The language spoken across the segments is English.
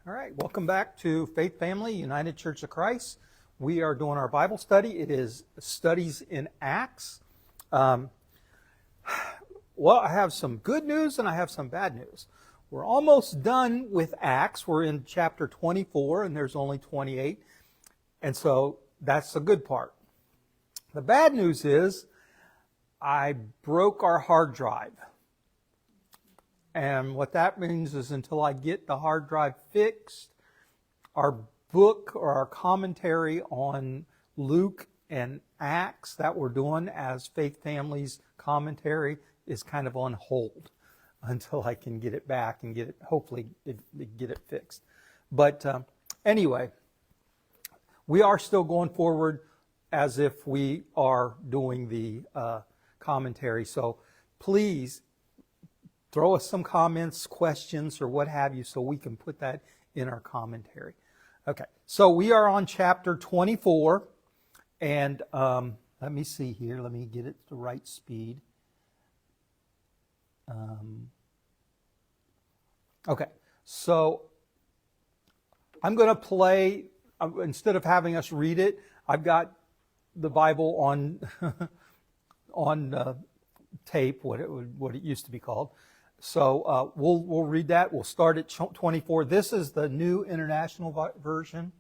All right, welcome back to Faith Family United Church of Christ. We are doing our Bible study. It is Studies in Acts. Well, I have some good news and I have some bad news. We're almost done with Acts. We're in chapter 24 and there's only 28. And so that's the good part. The bad news is I broke our hard drive. And what that means is until I get the hard drive fixed, our book or our commentary on Luke and Acts that we're doing as Faith Family's commentary is kind of on hold until I can get it back and hopefully get it fixed. But anyway, we are still going forward as if we are doing the commentary. So please, throw us some comments, questions, or what have you so we can put that in our commentary. Okay, so we are on chapter 24, and let me see here. Let me get it to the right speed. Okay, so I'm going to play, instead of having us read it, I've got the Bible on on tape, what it used to be called. So we'll read that. We'll start at 24. This is the New International Version,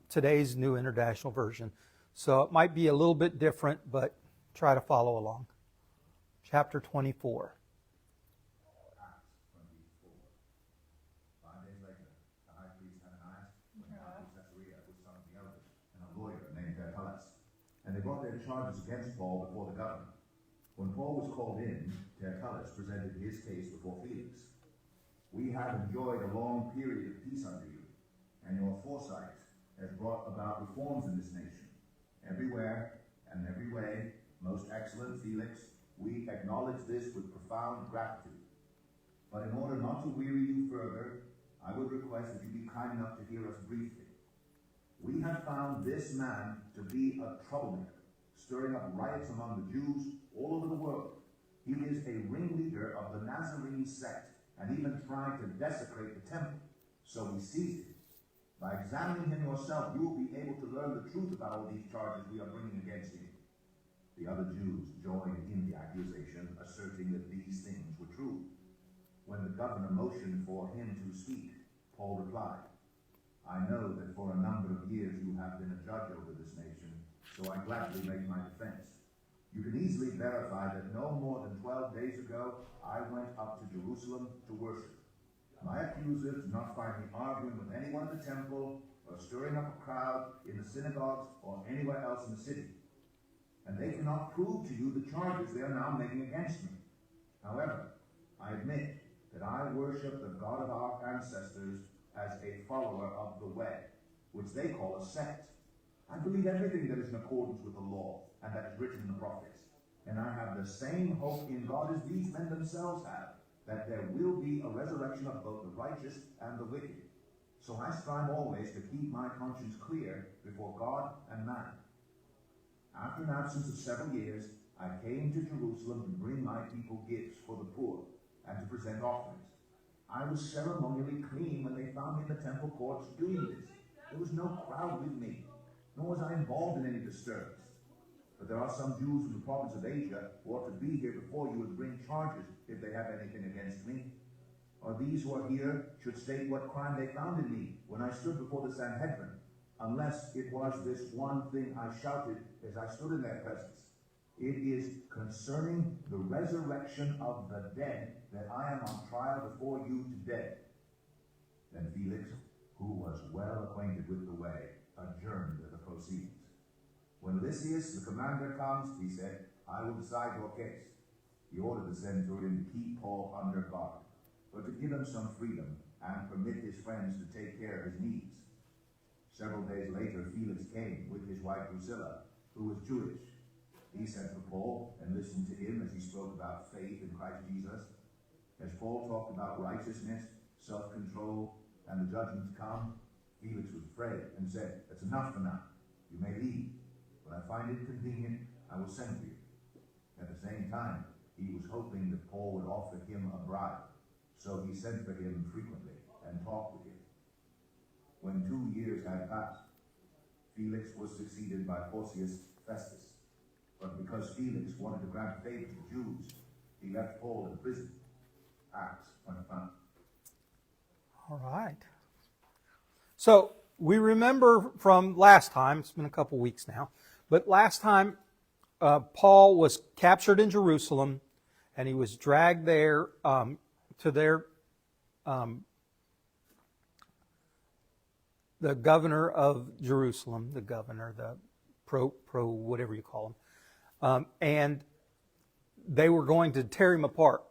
today's New International Version. So it might be a little bit different, but try to follow along. Chapter 24. And they brought their charges against Paul before the governor. When Paul was called in, Tertullus presented his case before Felix. We have enjoyed a long period of peace under you, and your foresight has brought about reforms in this nation. Everywhere and every way, most excellent Felix, we acknowledge this with profound gratitude. But in order not to weary you further, I would request that you be kind enough to hear us briefly. We have found this man to be a troublemaker, stirring up riots among the Jews all over the world. He is a ringleader of the Nazarene sect and even tried to desecrate the temple. So we seized him. By examining him yourself, you will be able to learn the truth about all these charges we are bringing against him. The other Jews joined in the accusation, asserting that these things were true. When the governor motioned for him to speak, Paul replied, I know that for a number of years you have been a judge over this nation, so I gladly make my defense. You can easily verify that no more than 12 days ago, I went up to Jerusalem to worship. My accusers do not find me arguing with anyone in the temple, or stirring up a crowd in the synagogues, or anywhere else in the city. And they cannot prove to you the charges they are now making against me. However, I admit that I worship the God of our ancestors as a follower of the way, which they call a sect. I believe everything that is in accordance with the law and that is written in the prophets. And I have the same hope in God as these men themselves have, that there will be a resurrection of both the righteous and the wicked. So I strive always to keep my conscience clear before God and man. After an absence of several years, I came to Jerusalem to bring my people gifts for the poor and to present offerings. I was ceremonially clean when they found me in the temple courts doing this. There was no crowd with me, nor was I involved in any disturbance. But there are some Jews from the province of Asia who ought to be here before you and bring charges if they have anything against me. Or these who are here should state what crime they found in me when I stood before the Sanhedrin, unless it was this one thing I shouted as I stood in their presence. It is concerning the resurrection of the dead that I am on trial before you today. Then Felix, who was well acquainted with the way, adjourned the proceedings. When Lysias, the commander, comes, he said, I will decide your case. He ordered the centurion to keep Paul under guard, but to give him some freedom and permit his friends to take care of his needs. Several days later, Felix came with his wife Drusilla, who was Jewish. He sent for Paul and listened to him as he spoke about faith in Christ Jesus. As Paul talked about righteousness, self-control, and the judgment to come, Felix was afraid and said, That's enough for now. You may leave. When I find it convenient, I will send for you. At the same time, he was hoping that Paul would offer him a bribe. So he sent for him frequently and talked with him. When 2 years had passed, Felix was succeeded by Porcius Festus. But because Felix wanted to grant favor to the Jews, he left Paul in prison. Acts 25. All right. So we remember from last time, it's been a couple weeks now, but last time Paul was captured in Jerusalem and he was dragged there to their the governor of Jerusalem, the pro whatever you call him, and they were going to tear him apart.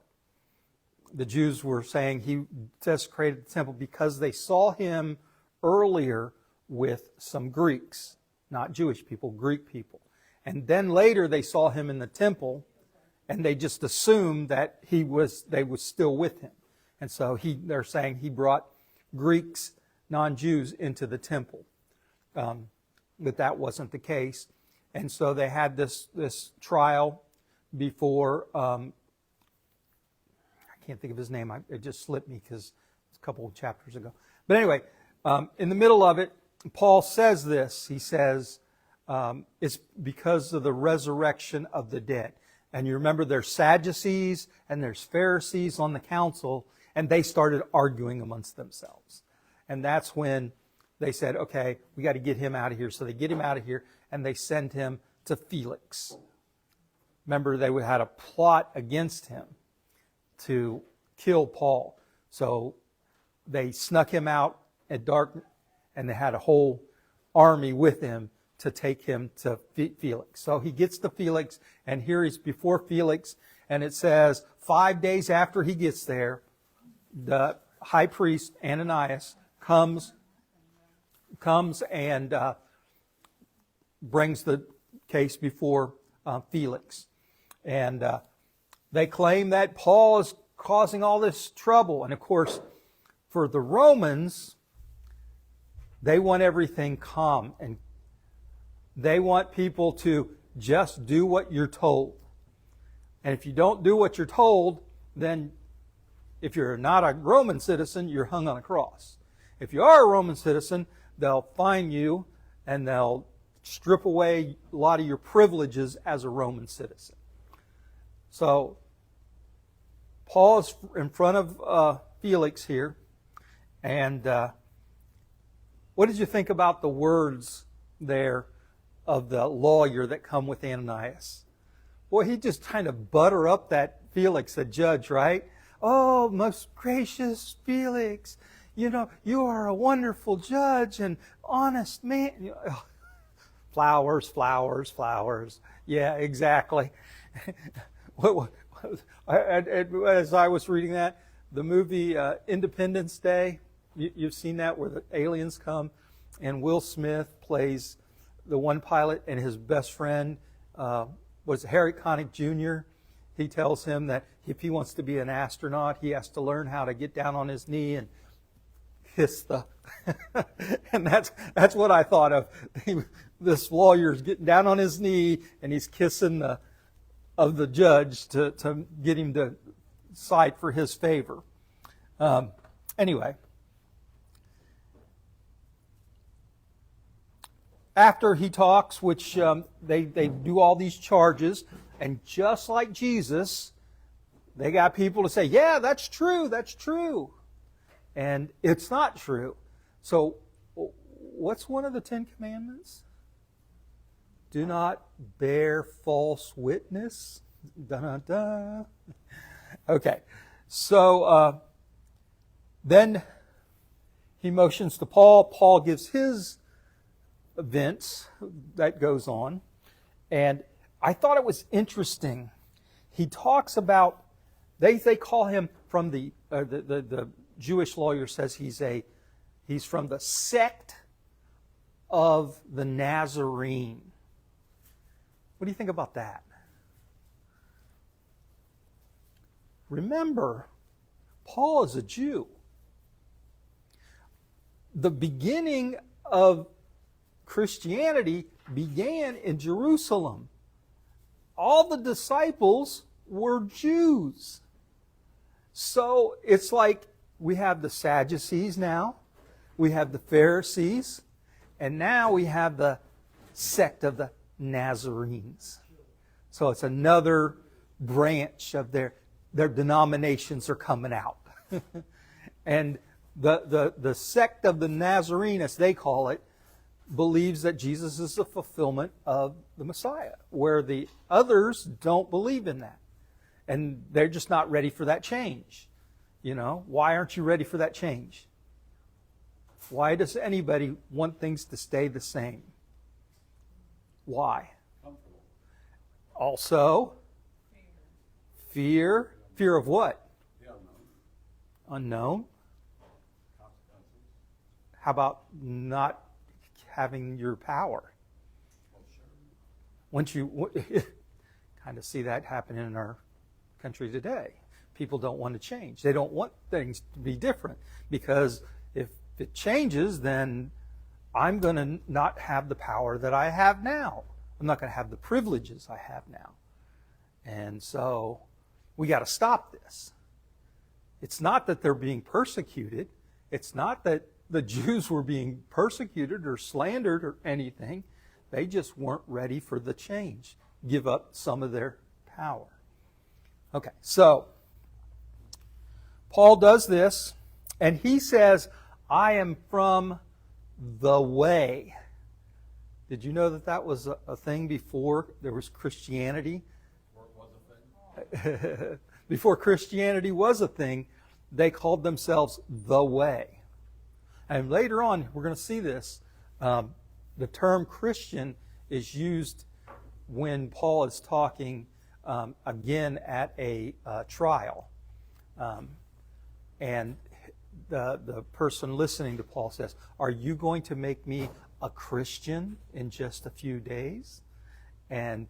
The Jews were saying he desecrated the temple because they saw him earlier with some Greeks, not Jewish people, Greek people. And then later they saw him in the temple and they just assumed that they was still with him. And so they're saying he brought Greeks, non-Jews, into the temple. But that wasn't the case. And so they had this trial before, I can't think of his name, it just slipped me because it's a couple of chapters ago. But anyway, in the middle of it, Paul says this. He says, it's because of the resurrection of the dead. And you remember there's Sadducees and there's Pharisees on the council, and they started arguing amongst themselves. And that's when they said, okay, we got to get him out of here. So they get him out of here, and they send him to Felix. Remember, they had a plot against him to kill Paul. So they snuck him out at dark, and they had a whole army with him to take him to Felix. So he gets to Felix, and here he's before Felix, and it says 5 days after he gets there, the high priest Ananias comes and brings the case before Felix. And they claim that Paul is causing all this trouble. And of course, for the Romans, they want everything calm. And they want people to just do what you're told. And if you don't do what you're told, then if you're not a Roman citizen, you're hung on a cross. If you are a Roman citizen, they'll fine you and they'll strip away a lot of your privileges as a Roman citizen. So Paul is in front of Felix here. And what did you think about the words there of the lawyer that come with Ananias? Boy, he just kind of butter up that Felix, the judge, right? Oh, most gracious Felix, you know, you are a wonderful judge and honest man. Flowers, flowers, flowers. Yeah, exactly. As I was reading that, the movie Independence Day, you've seen that where the aliens come and Will Smith plays the one pilot and his best friend was Harry Connick Jr. He tells him that if he wants to be an astronaut, he has to learn how to get down on his knee and kiss the... and that's what I thought of. This lawyer's getting down on his knee and he's kissing the judge to get him to cite for his favor. Anyway. After he talks, which they do all these charges, and just like Jesus, they got people to say, yeah, that's true, that's true. And it's not true. So what's one of the 10 Commandments? Do not bear false witness. Da-da-da. Okay. So then he motions to Paul. Paul gives his events that goes on. And I thought it was interesting. He talks about, they call him from the Jewish lawyer says he's from the sect of the Nazarene. What do you think about that? Remember, Paul is a Jew. The beginning of Christianity began in Jerusalem. All the disciples were Jews. So it's like we have the Sadducees now. we have the Pharisees, and now we have the sect of the Nazarenes. So it's another branch of their denominations are coming out. And the sect of the Nazarene, as they call it, believes that Jesus is the fulfillment of the Messiah, where the others don't believe in that. And they're just not ready for that change. You know, why aren't you ready for that change? Why does anybody want things to stay the same? Why? Comfortable. Also, fear. Fear of what? The unknown. Unknown. Consequences. How about not having your power? Well, sure. Once you kind of see that happen in our country today. People don't want to change. They don't want things to be different, because if it changes, then I'm going to not have the power that I have now. I'm not going to have the privileges I have now. And so we got to stop this. It's not that they're being persecuted. It's not that the Jews were being persecuted or slandered or anything. They just weren't ready for the change. Give up some of their power. Okay, so Paul does this, and he says, I am from the way. Did you know that that was a thing before there was Christianity? Or it was a thing. Before Christianity was a thing, they called themselves the way. And later on, we're going to see this. The term Christian is used when Paul is talking again at a trial. And the person listening to Paul says, are you going to make me a Christian in just a few days? And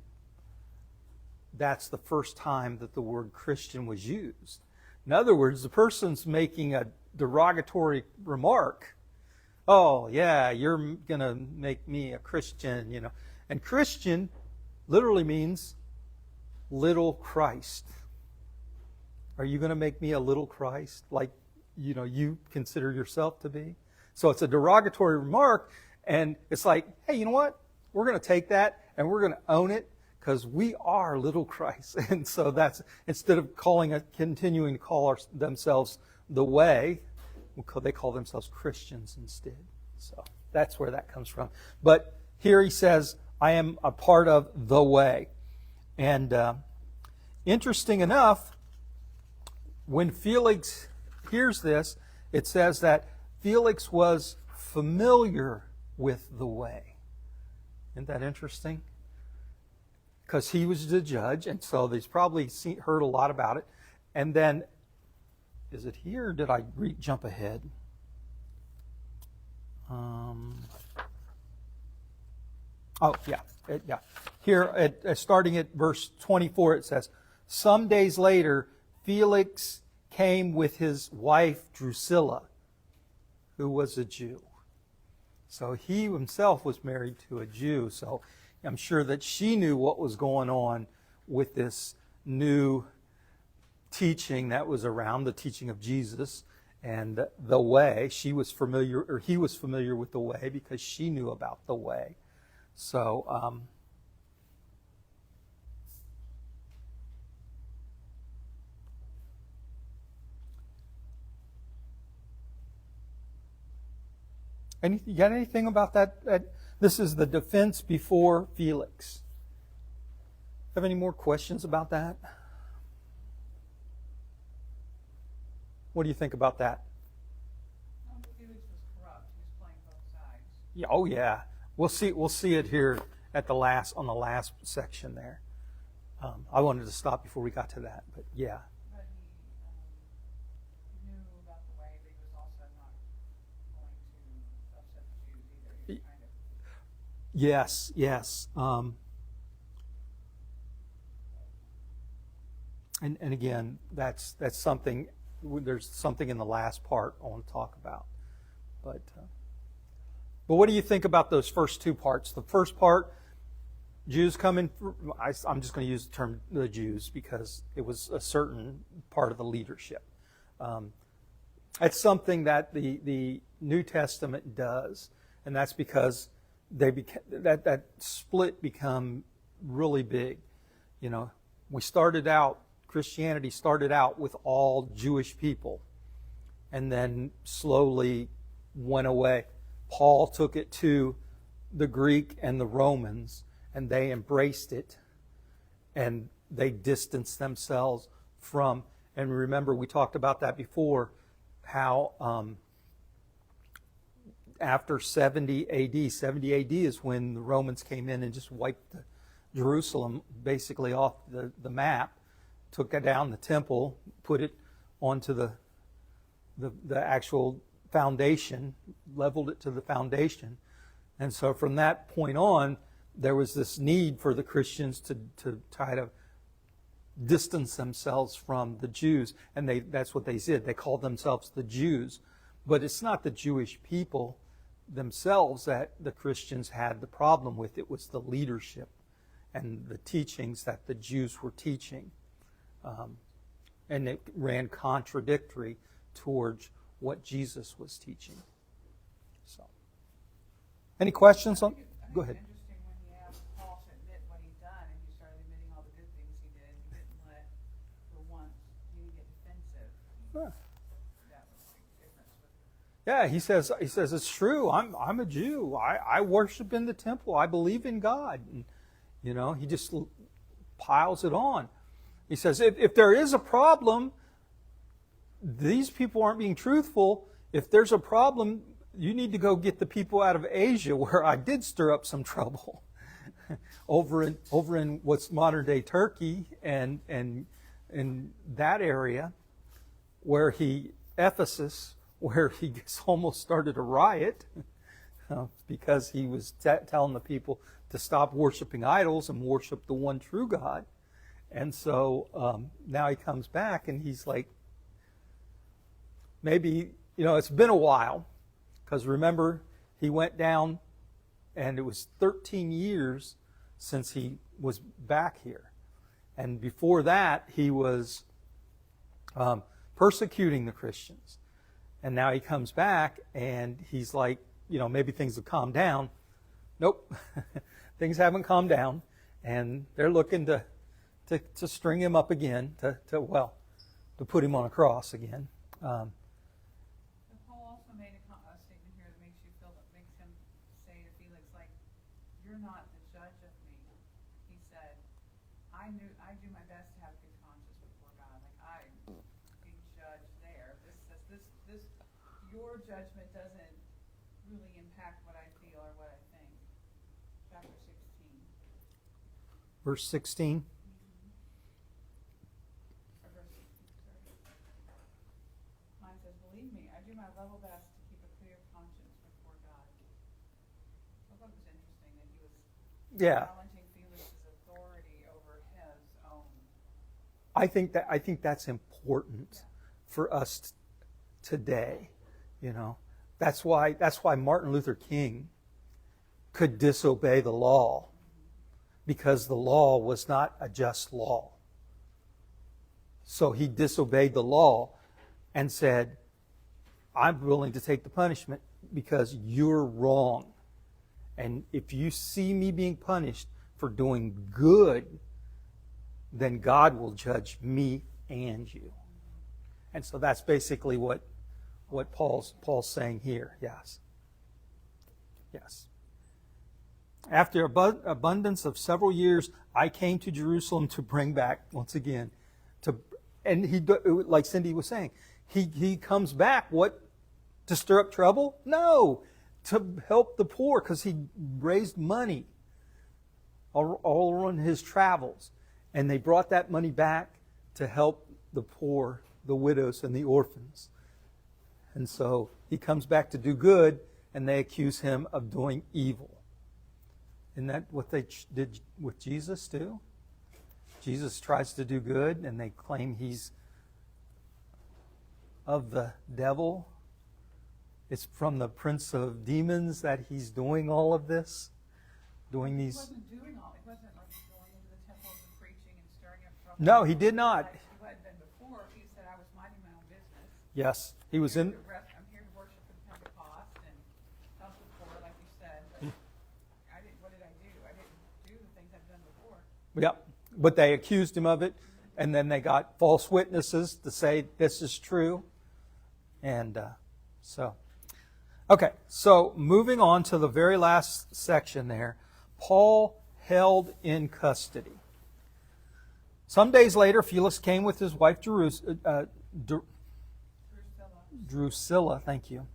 that's the first time that the word Christian was used. In other words, the person's making a derogatory remark. Oh, yeah, you're going to make me a Christian, you know. And Christian literally means little Christ. Are you going to make me a little Christ like, you know, you consider yourself to be? So it's a derogatory remark, and it's like, hey, you know what? We're going to take that and we're going to own it, because we are little Christ. And so that's, instead of continuing to call themselves the way, they call themselves Christians instead. So that's where that comes from. But here he says, I am a part of the way. And interesting enough, when Felix hears this, it says that Felix was familiar with the way. Isn't that interesting? Because he was the judge, and so he's probably heard a lot about it. And then, is it here or did I jump ahead? Yeah. Here, starting at verse 24, it says, some days later, Felix came with his wife Drusilla, who was a Jew. So he himself was married to a Jew. So I'm sure that she knew what was going on with this new teaching that was around, the teaching of Jesus and the way. He was familiar with the way because she knew about the way. So, you got anything about that? This is the defense before Felix. Have any more questions about that? What do you think about that? Felix was corrupt. He was playing both sides. Yeah, oh yeah, we'll see it here at on the last section there. I wanted to stop before we got to that, but yeah. But he knew about the way, but he was also not going to upset the Jews either. He was kind of... Yes. And again, that's something. There's something in the last part I want to talk about. But what do you think about those first two parts? The first part, Jews come in. I'm just going to use the term the Jews because it was a certain part of the leadership. It's something that the New Testament does, and that's because that split become really big. You know, Christianity started out with all Jewish people, and then slowly went away. Paul took it to the Greek and the Romans, and they embraced it, and they distanced themselves from. And remember, we talked about that before, how after 70 AD, 70 AD is when the Romans came in and just wiped Jerusalem basically off the map, took down the temple, put it onto the actual foundation, leveled it to the foundation. And so from that point on, there was this need for the Christians to try to distance themselves from the Jews. And that's what they did. They called themselves the Jews. But it's not the Jewish people themselves that the Christians had the problem with. It was the leadership and the teachings that the Jews were teaching. And it ran contradictory towards what Jesus was teaching. So, any questions on? Go ahead. It's interesting when he asked Paul to admit what he'd done, and he started admitting all the good things he did. He didn't let, for once, you get defensive. Huh. That was a big difference with Yeah, he says it's true. I'm a Jew. I worship in the temple. I believe in God. And, he just piles it on. He says if there is a problem, these people aren't being truthful. If there's a problem, you need to go get the people out of Asia, where I did stir up some trouble, over in what's modern day Turkey and in that area, Ephesus, where he almost started a riot because he was telling the people to stop worshiping idols and worship the one true God. And so now he comes back and he's like, maybe, it's been a while, because remember, he went down and it was 13 years since he was back here. And before that, he was persecuting the Christians. And now he comes back and he's like, maybe things have calmed down. Nope, things haven't calmed down. And they're looking to string him up again, to put him on a cross again. Paul also made a statement here that makes him say to Felix, like, you're not the judge of me. He said, I do my best to have a good conscience before God. Like, I'm being judged there. Your judgment doesn't really impact what I feel or what I think. Chapter 16. Verse 16. Mine says, believe me, I do my level best to keep a clear conscience before God. I thought it was interesting that he was challenging Felix's authority over his own. I think that's important for us today. That's why Martin Luther King could disobey the law, because the law was not a just law. So he disobeyed the law and said, I'm willing to take the punishment because you're wrong. And if you see me being punished for doing good, then God will judge me and you. And so that's basically what Paul's saying here. Yes. After abundance of several years, I came to Jerusalem to bring back, once again, and he, like Cindy was saying, he comes back, what, to stir up trouble? No, to help the poor, because he raised money all on his travels. And they brought that money back to help the poor, the widows, and the orphans. And so he comes back to do good, and they accuse him of doing evil. Isn't that what they did with Jesus too? Jesus tries to do good, and they claim he's of the devil. It's from the prince of demons that he's doing all of this, doing these. He wasn't doing all. He wasn't like going into the temples and preaching and stirring up trouble. No, he did not. Like he had been before. He said, I was minding my own business. Yes, He was in. I'm here to worship in Pentecost and help the poor, like you said, but what did I do? I didn't do the things I've done before. Yep. But they accused him of it, and then they got false witnesses to say this is true. And okay, so moving on to the very last section there, Paul held in custody. Some days later, Felix came with his wife Drusilla, thank you.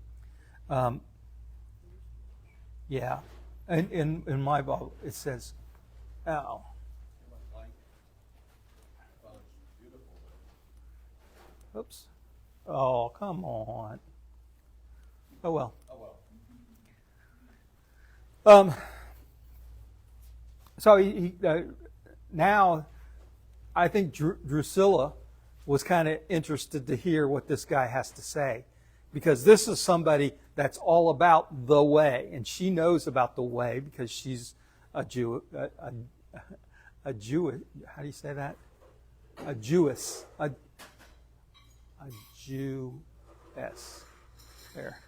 Yeah, and in my Bible it says, "Oh, oops, oh come on, oh well." So he now, I think Drusilla was kind of interested to hear what this guy has to say, because this is somebody that's all about the way, and she knows about the way because she's a Jew, a Jew. How do you say that? A Jewess, a Jewess. There,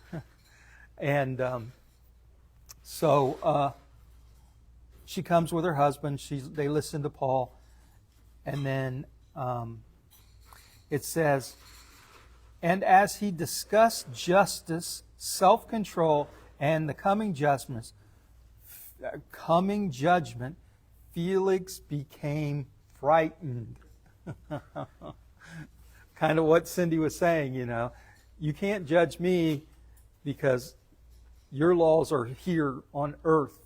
and so she comes with her husband. They listen to Paul, and then it says, and as he discussed justice, self-control, and the coming judgment, Felix became frightened. Kind of what Cindy was saying, you can't judge me because your laws are here on earth,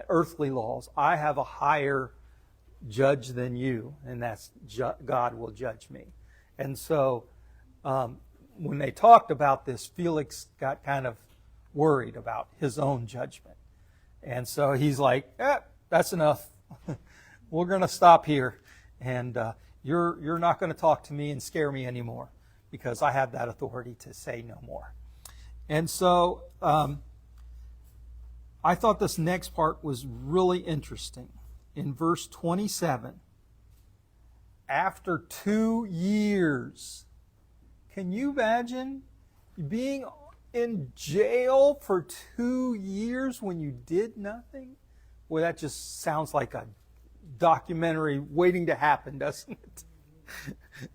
earthly laws. I have a higher judge than you, and that's God will judge me. And so when they talked about this, Felix got kind of worried about his own judgment. And so he's like, that's enough. We're going to stop here. And you're not going to talk to me and scare me anymore, because I have that authority to say no more. And so I thought this next part was really interesting. In verse 27, after 2 years, can you imagine being in jail for 2 years when you did nothing? Well, that just sounds like a documentary waiting to happen, doesn't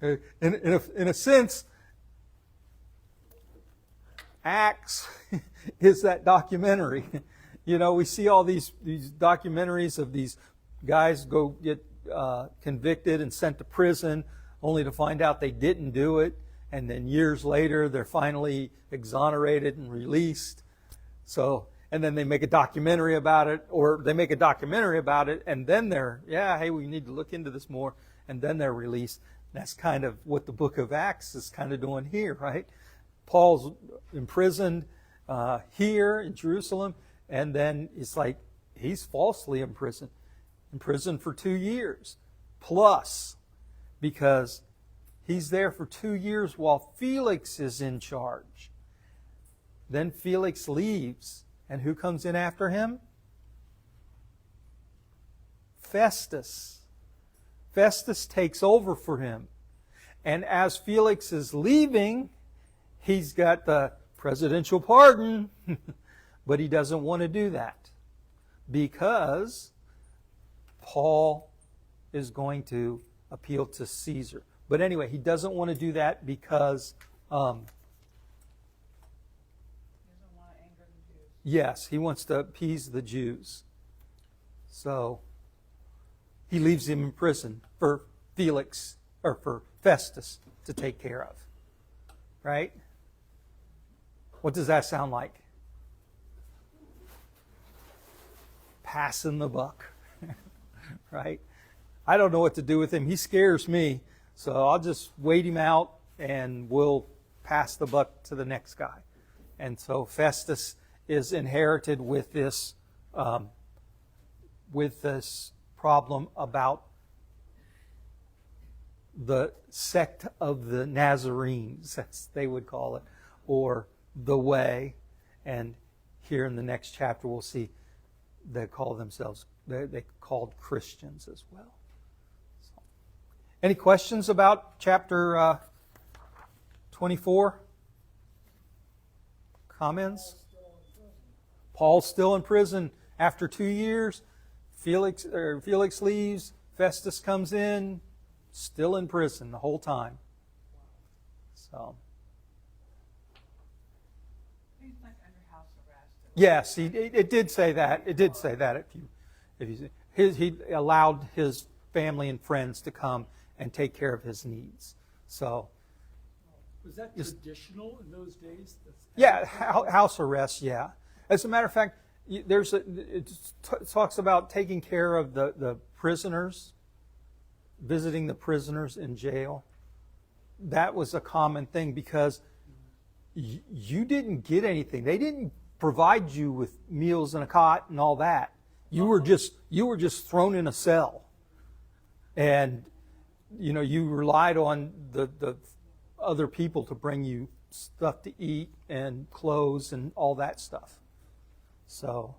it? In a sense, Acts is that documentary. We see all these documentaries of these guys go get convicted and sent to prison, only to find out they didn't do it, and then years later they're finally exonerated and released. And then they make a documentary about it, and then hey, we need to look into this more, and then they're released. That's kind of what the book of Acts is kind of doing here, right? Paul's imprisoned here in Jerusalem, and then it's like he's falsely imprisoned for 2 years plus, because he's there for 2 years while Felix is in charge. Then Felix leaves, and who comes in after him? Festus. Festus takes over for him. And as Felix is leaving, he's got the presidential pardon, but he doesn't want to do that because Paul is going to appeal to Caesar. But anyway, he doesn't want to do that because He doesn't want to anger the Jews. yes, he wants to appease the Jews. So he leaves him in prison for for Festus to take care of. Right? What does that sound like? Passing the buck. Right? I don't know what to do with him. He scares me. So I'll just wait him out and we'll pass the buck to the next guy. And so Festus is inherited with this problem about the sect of the Nazarenes, as they would call it, or the way. And here in the next chapter we'll see they called Christians as well. So, any questions about chapter 24? Comments? Paul's still in prison after 2 years. Felix leaves. Festus comes in, still in prison the whole time. So, He's like under house arrest. yes, it did say that. It did say that. He allowed his family and friends to come and take care of his needs. So, Was that traditional in those days? yeah, house arrest. Yeah. As a matter of fact, it talks about taking care of the prisoners, visiting the prisoners in jail. That was a common thing because you didn't get anything. They didn't provide you with meals and a cot and all that. You were just thrown in a cell, and you relied on the other people to bring you stuff to eat and clothes and all that stuff. So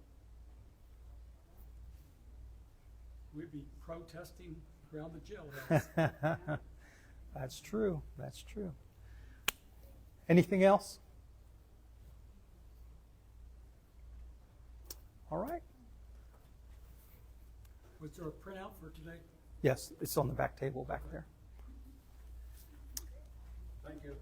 We'd be protesting around the jailhouse. that's true. That's true. Anything else? All right. Was there a printout for today? Yes, it's on the back table back there. Thank you.